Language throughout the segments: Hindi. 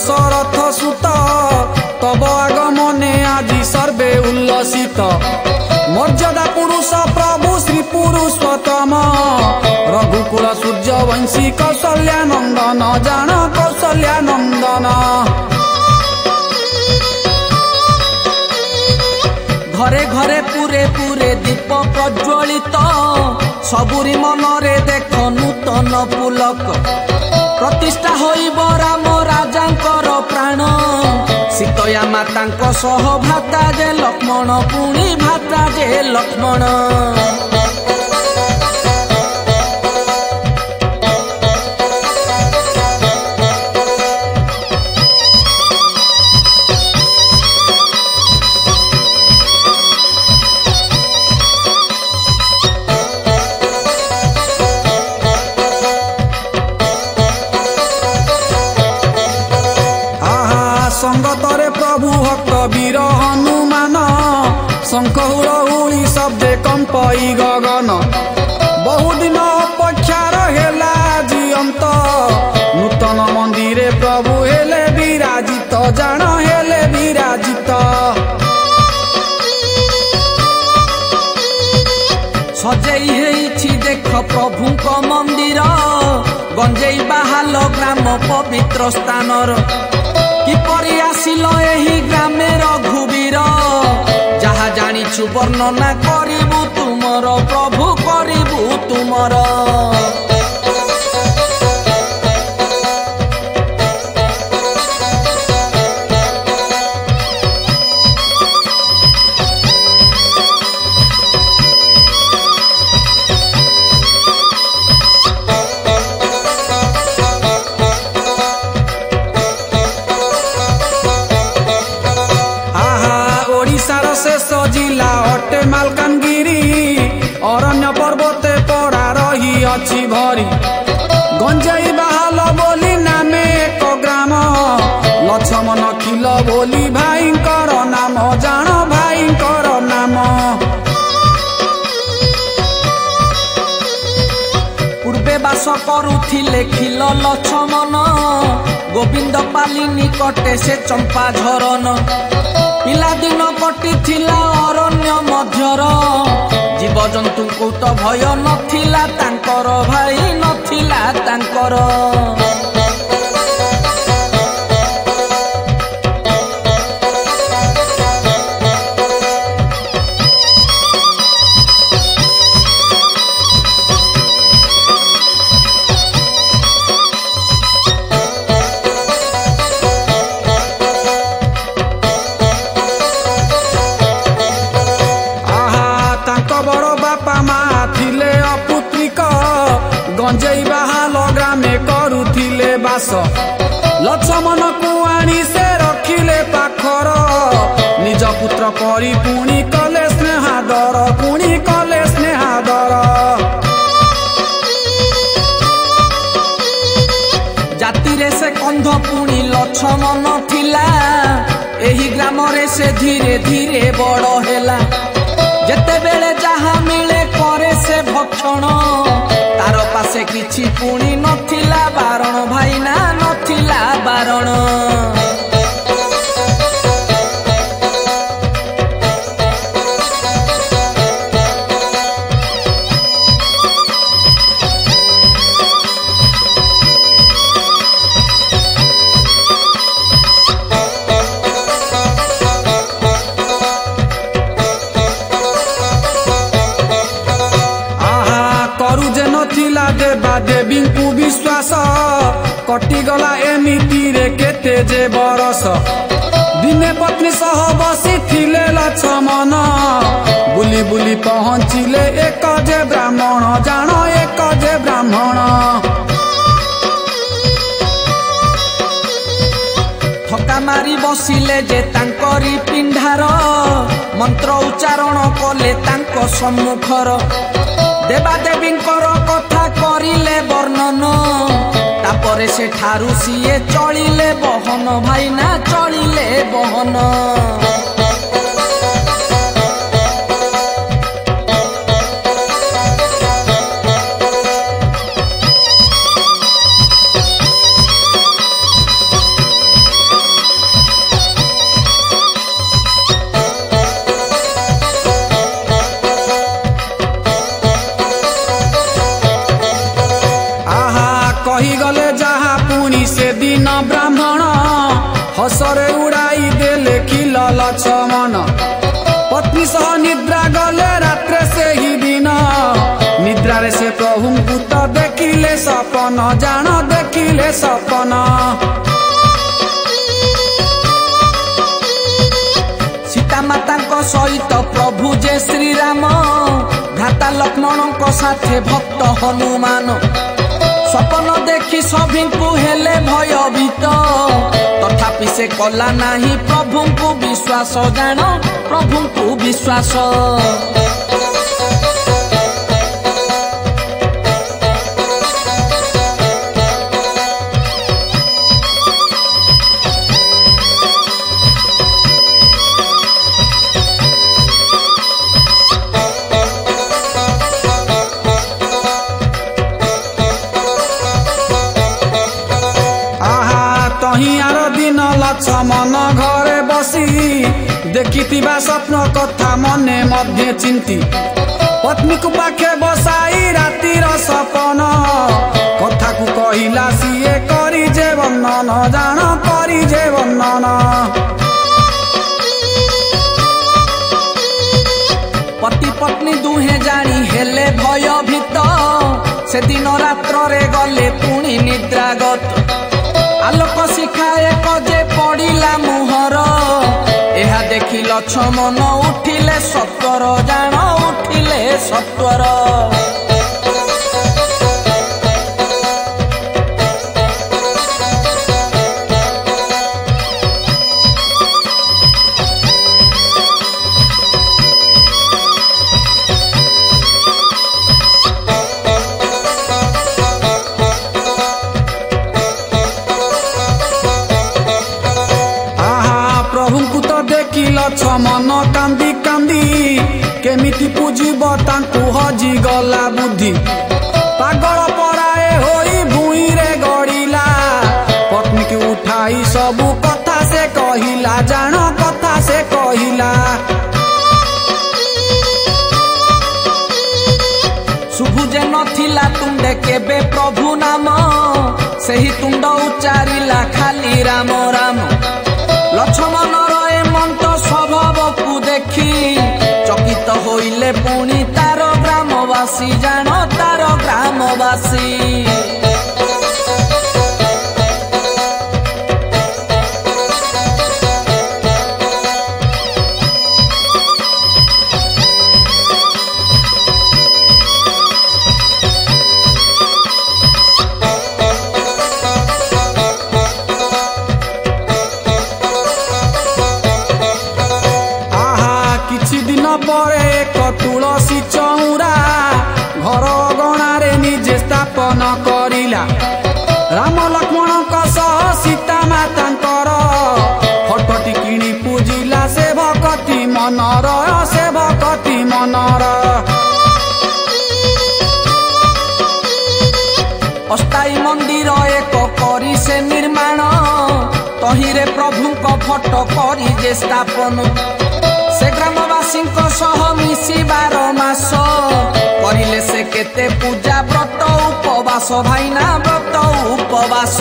दशरथ सुत तब आगमने आदि सर्वे उल्लसित मर्यादा पुरुष प्रभु श्री पुरुषोत्तम रघुकुल सूर्यवंशी कौशल्यानंदन जान कौशल्यानंदन घरे घरे पूरे पूरे दीप प्रज्वलित सबुरी मनरे देख नूतन पुलक प्रतिष्ठा होइब राम राजांकर प्राण सीतया मातांक सह भाता जे लक्ष्मण पुणी भाता जे लक्ष्मण संगतरे प्रभु भक्त वीर हनुमान शंख हुलहुली शब्दे कंपई गगन बहुदिन अपेक्षा रहेला जीवंत नूतन मंदिरे प्रभु हेले विराजित जान हेले विराजित सजेई हेछि देख प्रभुक मंदिर गंजेई बाहाल ग्राम पवित्र स्थानर किपरि आसिल एही ग्रामे रघुवीर जहा जानिछु वर्णना करिबु तुमर प्रभु करिबु तुमर शेष जिला अटे मालकानगिरी अरण्य पर्वते पड़ा रही अछि भरी गंजेई बाहाल बोली नामे एक ग्राम लक्ष्मण खिल बोली भाईंकर नाम जान भाईंकर नाम पूर्वे बास करुथिले खिल लक्ष्मण गोविंद पाली निकटे से चंपा झरन पिलादिन कटिथिला अरण्य मध्यर जीवजंतु को तो भय नथिला तांकर भाई नथिला तांकर गंजेई बाहाल ग्रामे करुथिले बास लक्ष्मण को आनी से रखिले पाखर निज पुत्र करी पुणी कले स्नेहादर पुणी कले स्नेहादर जातिरे से कंध पुणी लक्ष्मण थिला एही ग्राम रे से धीरे धीरे बड़ हेला जेते बेले जहा मिले करे से भक्षण तार पासे किछि पुणी नथिला बारण भाईना नथिला बारण देवा देवी को विश्वास कटिगला एमिति रे केते जे बरस दिने पत्नी सह बसी थिले लक्ष्मण बुली बुली पहुँचिले एक जे ब्राह्मण जान एक जे ब्राह्मण थका मारी बसिले जे तांकरी पिंढार मंत्र उच्चारण कले तांको सम्मुखर देवादेवींकर कथा करिले वर्णन तापरे से ठारू सीए चलिले बहन भाईना चलिले बहन पत्नी सह निद्रा गले रात्रे से ही दिन निद्रारे से प्रभु तो देखिले सपन जान देखिले सपन सीता माता सहित प्रभु जे श्री राम भ्राता लक्ष्मण साथे भक्त हनुमान सपन देखी सभी को हेले भयभीत तथापि से कला नाही प्रभु को विश्वास जान प्रभु को विश्वास लक्ष्मण घरे बसी देखी स्वप्न कथा मने मध्य चिंती पत्नी को पाखे बसाई रातिर सपन कथा को कहिला सीए करी जे वर्णन जान करी जे वर्णन पति पत्नी दुहे जानी हेले भयभीत से दिन रात्र रे गले पुणी निद्रागत आलोक शिखाए कजे पड़िला मुहर एहा देखी लक्ष्मण उठिले सत्वर जान उठिले सत्वर लक्ष्मण कांदी कांदी केमिति पूजिब तांकु हजी गला बुद्धि पागल पराए होई भूई रे गड़िला पत्नी की उठाई सबु कथा से कहिला जान कथा से कहिला सुभुजे नथिला तुंडे केबे प्रभु नाम सेही तुंड उच्चारिला खाली राम राम लक्ष्मण स्वभाव को देखी चकित होइले पुणी तार ग्रामवासी जान तार ग्रामवासी पर एक तुलसी चौरा घर गणारे निजे स्थापन करिला राम लक्ष्मण सह सीता मातांकर फटटी किणी पूजिला से भक्ति मनर से भक्ति मनर अस्थायी मंदिर एक करी से निर्माण तहिरे प्रभु को फटो करी जे स्थापन से ग्रामवासी सह मिसी 12 मास करिले से केते पूजा व्रत उपवास भाईना व्रत उपवास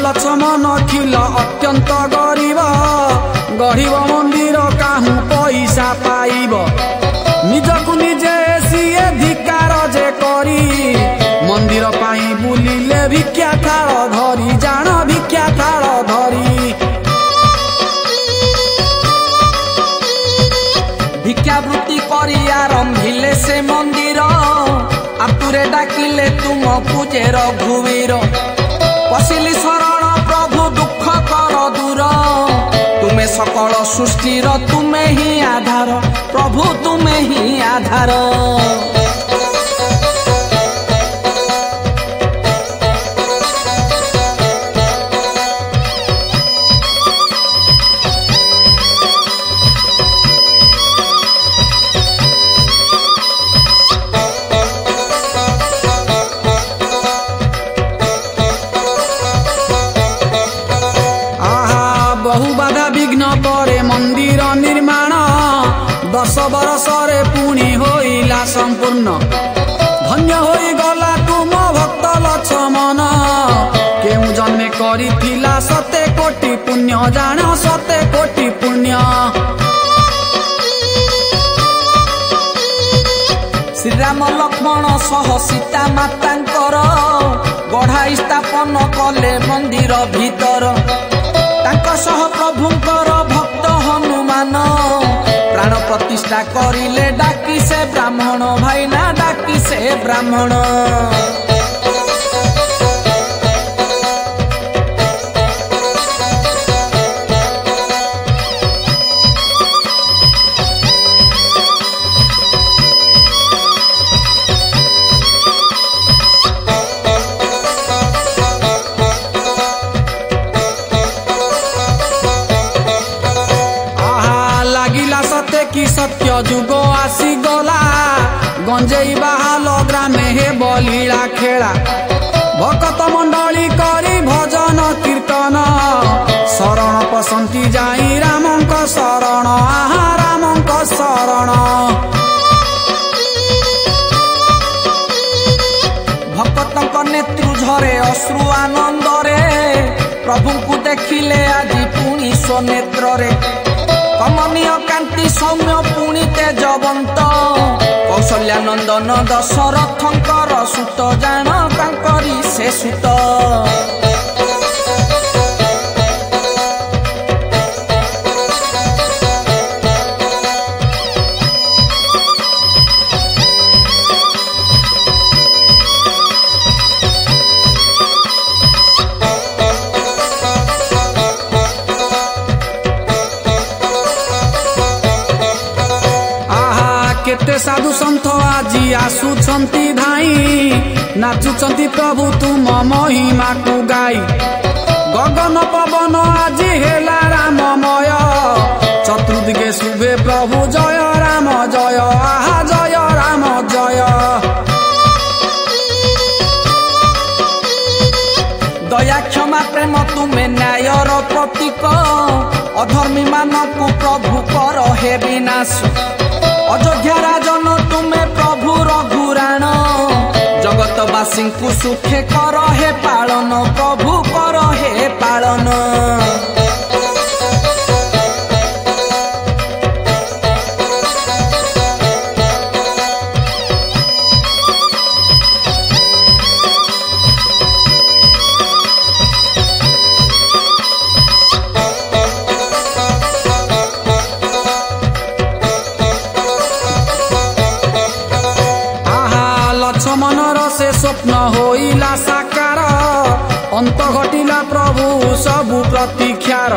लक्ष्मण खिल अत्यंत गरीब गरीब मंदिर काहू पैसा पाइब निजकु निजे सीए धिकार जे करी मंदिर पाई बुलिले भिक्षा थाल धरी जान भिक्षा थाल धरी भिक्षावृत्ति करी आरंभिले से मंदिर आतुरे डाकिले तुमकु जे रघुवीर पशिली शरण प्रभु दुख कर दूर तुमे सकल सृष्टिर तुमे ही आधार प्रभु तुमे ही आधार बहु बाधा विघ्न परे मंदिर निर्माण 10 बरसरे पुणी होइला संपूर्ण धन्य होई गला तुम भक्त लक्ष्मण केउ जन्मे करिथिला 7 कोटि पुण्य जान 7 कोटि पुण्य श्रीराम लक्ष्मण सह सीता मातांकर गढ़ाई स्थापन कले मंदिर भीतर तांक सह प्रभुंकर भक्त हनुमान प्राण प्रतिष्ठा करिले डाकी से ब्राह्मण भाईना डाकी से ब्राह्मण कि सत्य जुग आसी गला गंजेई बाहाल ग्रामे हे बलीला खेला भक्त मंडली करी भजन कीर्तन शरण पसंती जाई रामंक शरण आहा रामंक शरण भक्तक नेत्रु झरे अश्रु आनंद रे प्रभु को देखिले आज पुणी स्वनेत्र रे कमनीय कांति सौम्य पुणी तेजवंत कौशल्यानंदन दशरथंकर सुत जान तांकरी से सुत केते साधु संत आजी आसुछंती धाई नाचुछंती प्रभु तुम महिमा को गाई गगन पवन आजी हेला राममय चतुर्दिगे शुभे प्रभु जय राम जय आहा जय राम जय दया क्षमा प्रेम तुमे न्यायर प्रतीक अधर्मी मानकु प्रभु कर हे विनाश अयोध्या राजन तुम्हें प्रभु रघुराण जगतवासी को सुखे कर हे पालन प्रभु कर हे पालन मनर से स्वप्न होइला साकार अंत घटिला प्रभु सबु प्रतीक्षार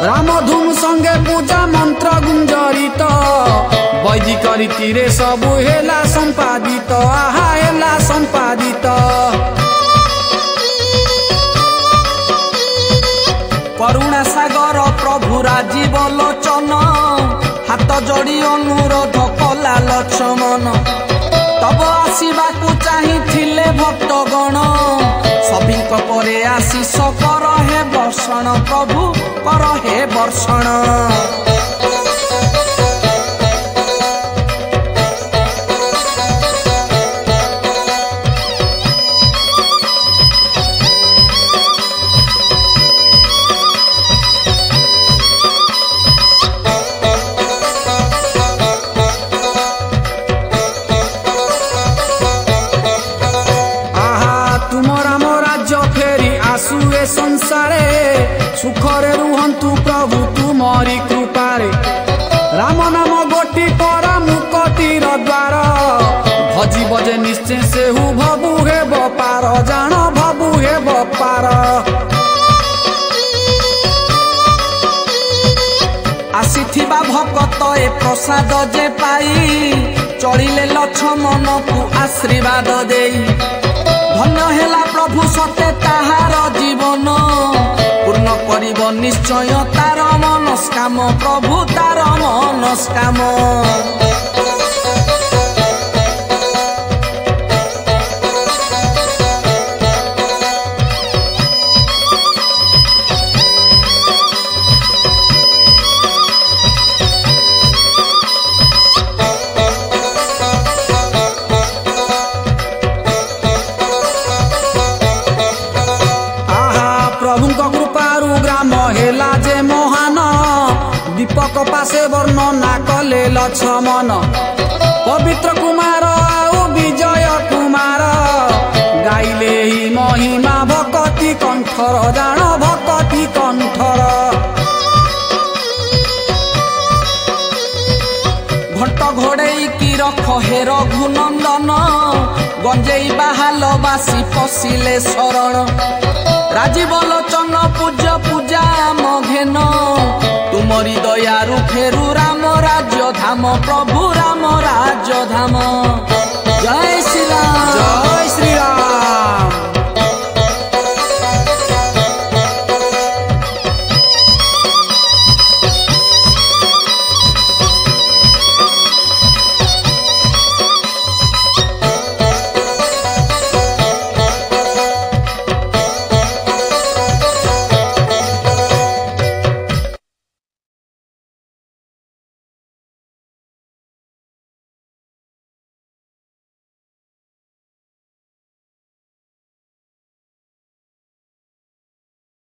राम धूम संगे पूजा मंत्र गुंजरित वैदिक रीति रे सबु हेला संपादित आहा हेला संपादित करुणा सागर प्रभु राजीव लोचन हाथ जोड़ी अनुरोध कला लक्ष्मण तब आसवाकू चाहिए भक्तगण सभी परे आशीष कर हे वर्षण प्रभु कर हे वर्षण संसारे सुखरे रुहंतु प्रभु तुमरी कृपारे राम नाम गोटी पर मुकटीर द्वार भजी बजे निश्चय से हु भबु हे बपार जान भबु हे बपार आसीथिबा भक्त ए प्रसाद जे पाई चलिले लक्ष्मण को आशीर्वाद देई धन्य हेला प्रभु सते ताहार जीवन पूर्ण करिब निश्चय तार मनस्काम प्रभु तार मनस्काम प्रभुଙ୍କ कृपारू ग्राम हेला जे महान दीपक पासे वर्णना कले लक्ष्मण पवित्र कुमार आउ विजय कुमार गाइले ही महिमा भक्ति कंठर जान भक्ति कंठर घंट घोड़े की रख हे रघुनंदन गंजेई बाहाल बासी पशिले शरण राजीव लोचन पूज्य पूजा मघेन तुमरी दयारु फेरु राम राज्य धाम प्रभु राम राज्य धाम जय श्री राम जय श्री राम।